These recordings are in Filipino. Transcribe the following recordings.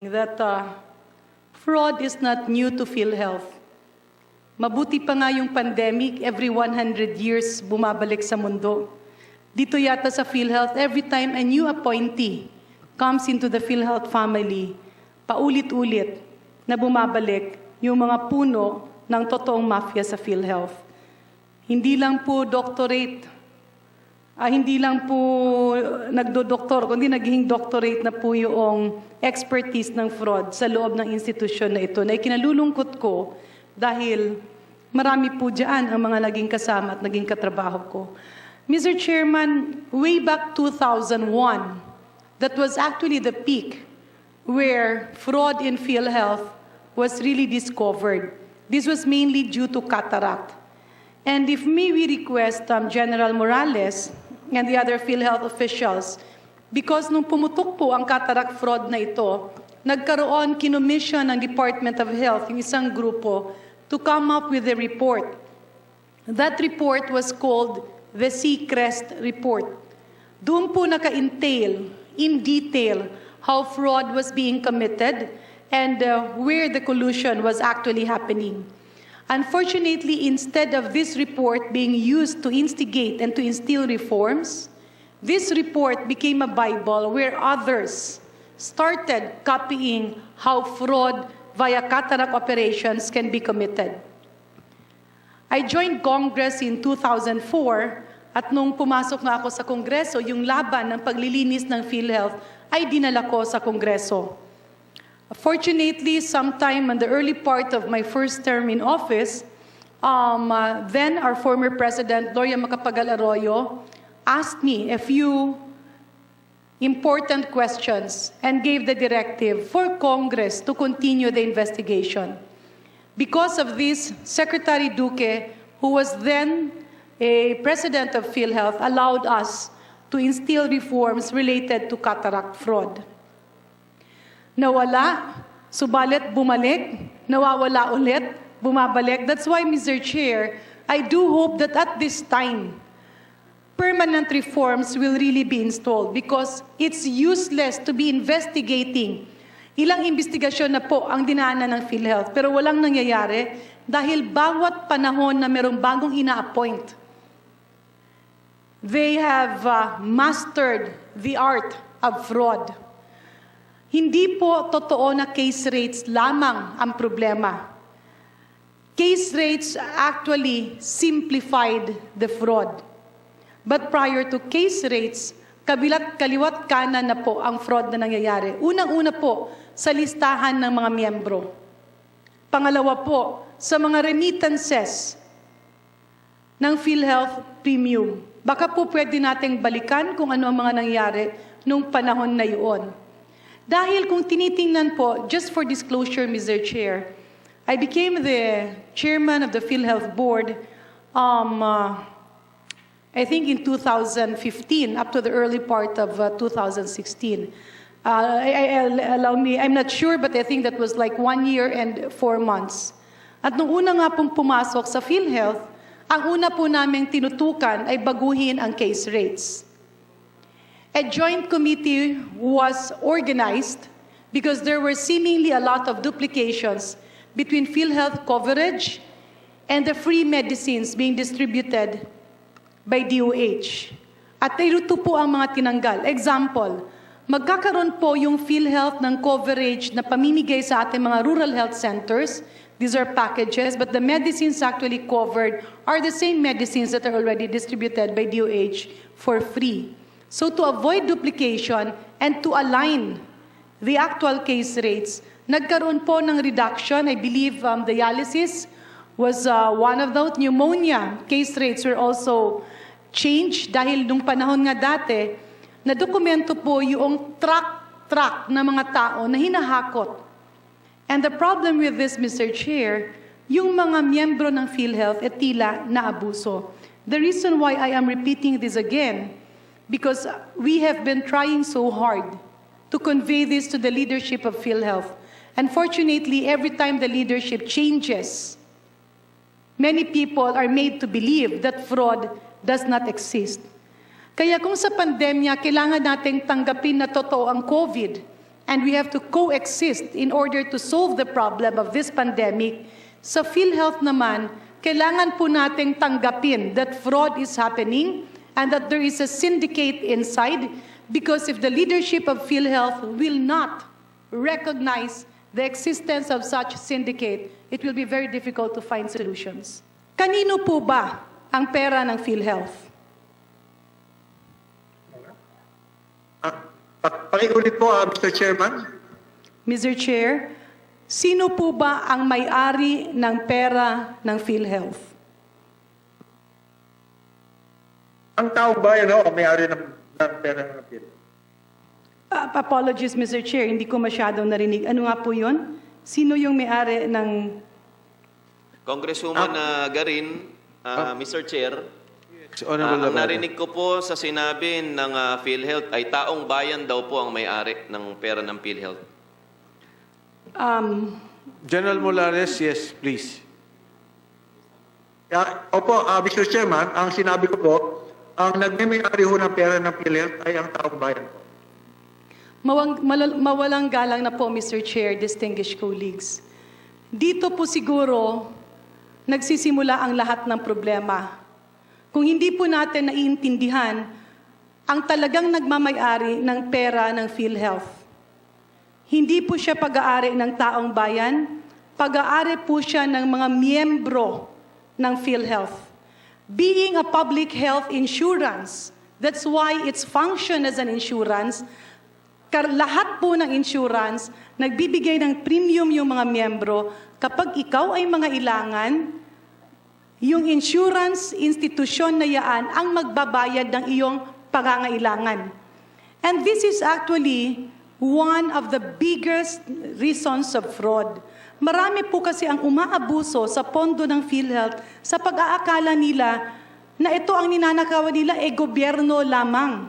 that fraud is not new to PhilHealth. Mabuti pa nga yung pandemic, every 100 years bumabalik sa mundo. Dito yata sa PhilHealth, every time a new appointee comes into the PhilHealth family, paulit-ulit na bumabalik yung mga puno ng totoong mafia sa PhilHealth. Hindi lang po doctorate, hindi lang po nagdo-doktor, kundi naging doctorate na po yung expertise ng fraud sa loob ng institusyon na ito, na ikinalulungkot ko dahil marami po dyan ang mga naging kasama at naging katrabaho ko. Mr. Chairman, way back 2001, that was actually the peak where fraud in PhilHealth was really discovered. This was mainly due to cataract. And if may we request General Morales and the other PhilHealth officials, because nung pumutok po ang cataract fraud na ito, nagkaroon, kinumission ng Department of Health yung isang grupo to come up with a report. That report was called the Seacrest Report. Doon po naka-entail, in detail, how fraud was being committed and where the collusion was actually happening. Unfortunately, instead of this report being used to instigate and to instill reforms, this report became a Bible where others started copying how fraud via cataract operations can be committed. I joined Congress in 2004 at nung pumasok na ako sa Kongreso, yung laban ng paglilinis ng PhilHealth ay dinala ko sa Kongreso. Fortunately, sometime in the early part of my first term in office, then our former President, GLORIA asked me a few important questions and gave the directive for Congress to continue the investigation. Because of this, Secretary DUQUE, who was then a president of PhilHealth, allowed us to instill reforms related to cataract fraud. Nawala, subalit bumalik, nawawala ulit, bumabalik. That's why, Mr. Chair, I do hope that at this time, permanent reforms will really be installed because it's useless to be investigating. Ilang investigasyon na po ang dinaanan ng PhilHealth pero walang nangyayari dahil bawat panahon na merong bagong ina-appoint, they have mastered the art of fraud. Hindi po totoo na case rates lamang ang problema. Case rates actually simplified the fraud. But prior to case rates, kaliwat kanan na po ang fraud na nangyayari. Unang-una po sa listahan ng mga miyembro. Pangalawa po, sa mga remittances ng PhilHealth Premium. Baka po pwede nating balikan kung ano ang mga nangyari nung panahon na yun. Dahil kung tinitingnan po, just for disclosure, Mr. Chair, I became the chairman of the PhilHealth Board, I think in 2015, up to the early part of 2016. Allow me, I'm not sure, but I think that was like 1 year and 4 months. At nung una nga pong pumasok sa PhilHealth, ang una po naming tinutukan ay baguhin ang case rates. A joint committee was organized because there were seemingly a lot of duplications between PhilHealth coverage and the free medicines being distributed by DOH. At ito po ang mga tinanggal. Example, magkakaroon po yung PhilHealth ng coverage na pamimigay sa ating mga rural health centers. These are packages, but the medicines actually covered are the same medicines that are already distributed by DOH for free. So to avoid duplication and to align the actual case rates, nagkaroon po ng reduction. I believe dialysis was one of those. Pneumonia case rates were also changed dahil nung panahon nga dati, na dokumento po yung track ng mga tao na hinahakot. And the problem with this, Mr. Chair, yung mga miyembro ng PhilHealth tila naabuso. The reason why I am repeating this again, because we have been trying so hard to convey this to the leadership of PhilHealth. Unfortunately, every time the leadership changes, many people are made to believe that fraud does not exist. Kaya kung sa pandemya, kailangan nating tanggapin na totoo ang COVID and we have to coexist in order to solve the problem of this pandemic. Sa PhilHealth naman, kailangan po nating tanggapin that fraud is happening and that there is a syndicate inside, because if the leadership of PhilHealth will not recognize the existence of such syndicate, it will be very difficult to find solutions. Kanino po ba ang pera ng PhilHealth? Pakiulit po, Mr. Chairman. Mr. Chair, sino po ba ang may-ari ng pera ng PhilHealth? Ang taong bayan ang may-ari ng pera ng PhilHealth. Apologies, Mr. Chair, hindi ko masyadong narinig. Ano nga po yun? Sino yung may-ari ng... Congresswoman Garin, Mr. Chair, Honorable ang narinig ko po sa sinabi ng PhilHealth ay taong bayan daw po ang may-ari ng pera ng PhilHealth. General Morales, yes, please. Opo, Mr. Chairman, ang sinabi ko po, ang nagmimay-ari ho ng pera ng PhilHealth ay ang taong bayan po. Mawalang galang na po, Mr. Chair, distinguished colleagues. Dito po siguro nagsisimula ang lahat ng problema. Kung hindi po natin naiintindihan ang talagang nagmamay-ari ng pera ng PhilHealth. Hindi po siya pag-aari ng taong bayan, pag-aari po siya ng mga miyembro ng PhilHealth. Being a public health insurance, that's why its function as an insurance. Lahat po ng insurance, nagbibigay ng premium yung mga miyembro. Kapag ikaw ay mga ilangan, yung insurance institusyon na yaan ang magbabayad ng iyong pangangailangan. And this is actually one of the biggest reasons of fraud. Marami po kasi ang umaabuso sa pondo ng PhilHealth sa pag-aakala nila na ito ang ninanakawan nila gobyerno lamang.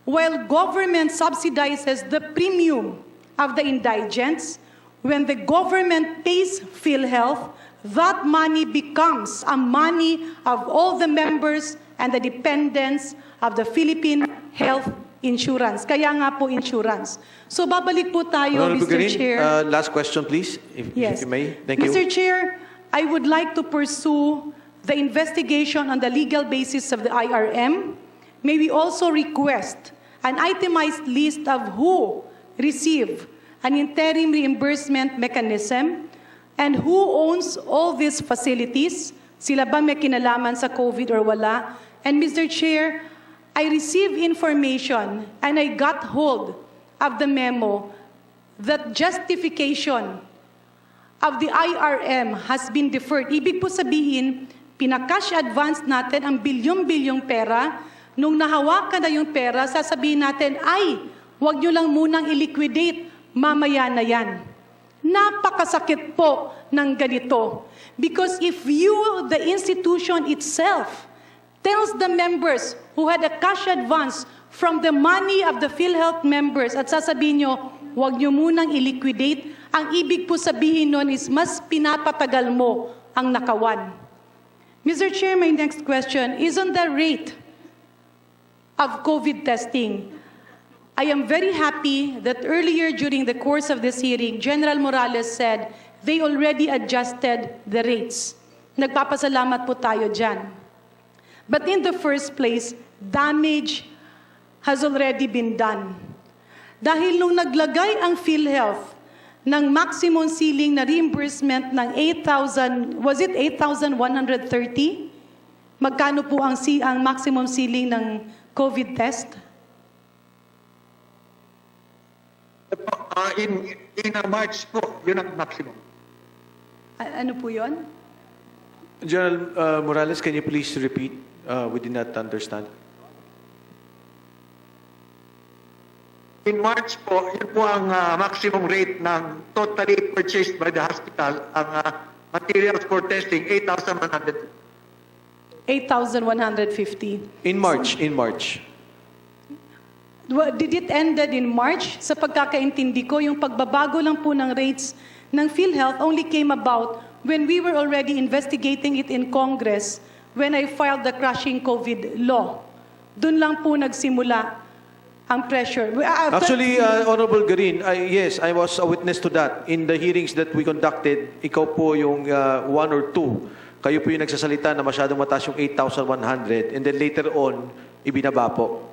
While government subsidizes the premium of the indigents, when the government pays PhilHealth, that money becomes a money of all the members and the dependents of the Philippine Health Insurance. Kaya nga po insurance. So babalik po tayo, Honorable Mr. Garin, Chair. last question, please, if you may. Thank you. Mr. Chair, I would like to pursue the investigation on the legal basis of the IRM. May we also request an itemized list of who receive an interim reimbursement mechanism and who owns all these facilities. Sila ba may kinalaman sa COVID or wala? And Mr. Chair, I received information and I got hold of the memo that justification of the IRM has been deferred. Ibig po sabihin, pinakash advance natin ang bilyong-bilyong pera. Nung nahawakan na yung pera, sasabihin natin, ay, huwag nyo lang munang i-liquidate, mamaya na yan. Napakasakit po ng ganito. Because if you, the institution itself, tells the members who had a cash advance from the money of the PhilHealth members at sasabihin nyo, huwag nyo munang i-liquidate, ang ibig po sabihin nun is mas pinapatagal mo ang nakawan. Mr. Chair, my next question is on the rate of COVID testing. I am very happy that earlier during the course of this hearing, General Morales said they already adjusted the rates. Nagpapasalamat po tayo dyan. But in the first place, damage has already been done. Dahil nung naglagay ang PhilHealth ng maximum ceiling na reimbursement ng 8,000, was it 8,130? Magkano po ang maximum ceiling ng COVID test? In March po, yun ang maximum. Ano po yun? General Morales, can you please repeat? We did not understand. In March po, yun po ang maximum rate ng totally purchased by the hospital, ang materials for testing, 8,100. 8,150. In March. Did it ended in March? Sa pagkakaintindi ko, yung pagbabago lang po ng rates ng PhilHealth only came about when we were already investigating it in Congress when I filed the crushing COVID law. Doon lang po nagsimula. ang pressure. Actually, Honorable Garin, yes, I was a witness to that. In the hearings that we conducted, ikaw po yung 1 or 2. Kayo po yung nagsasalita na masyadong mataas yung 8,100. And then later on, ibinaba po.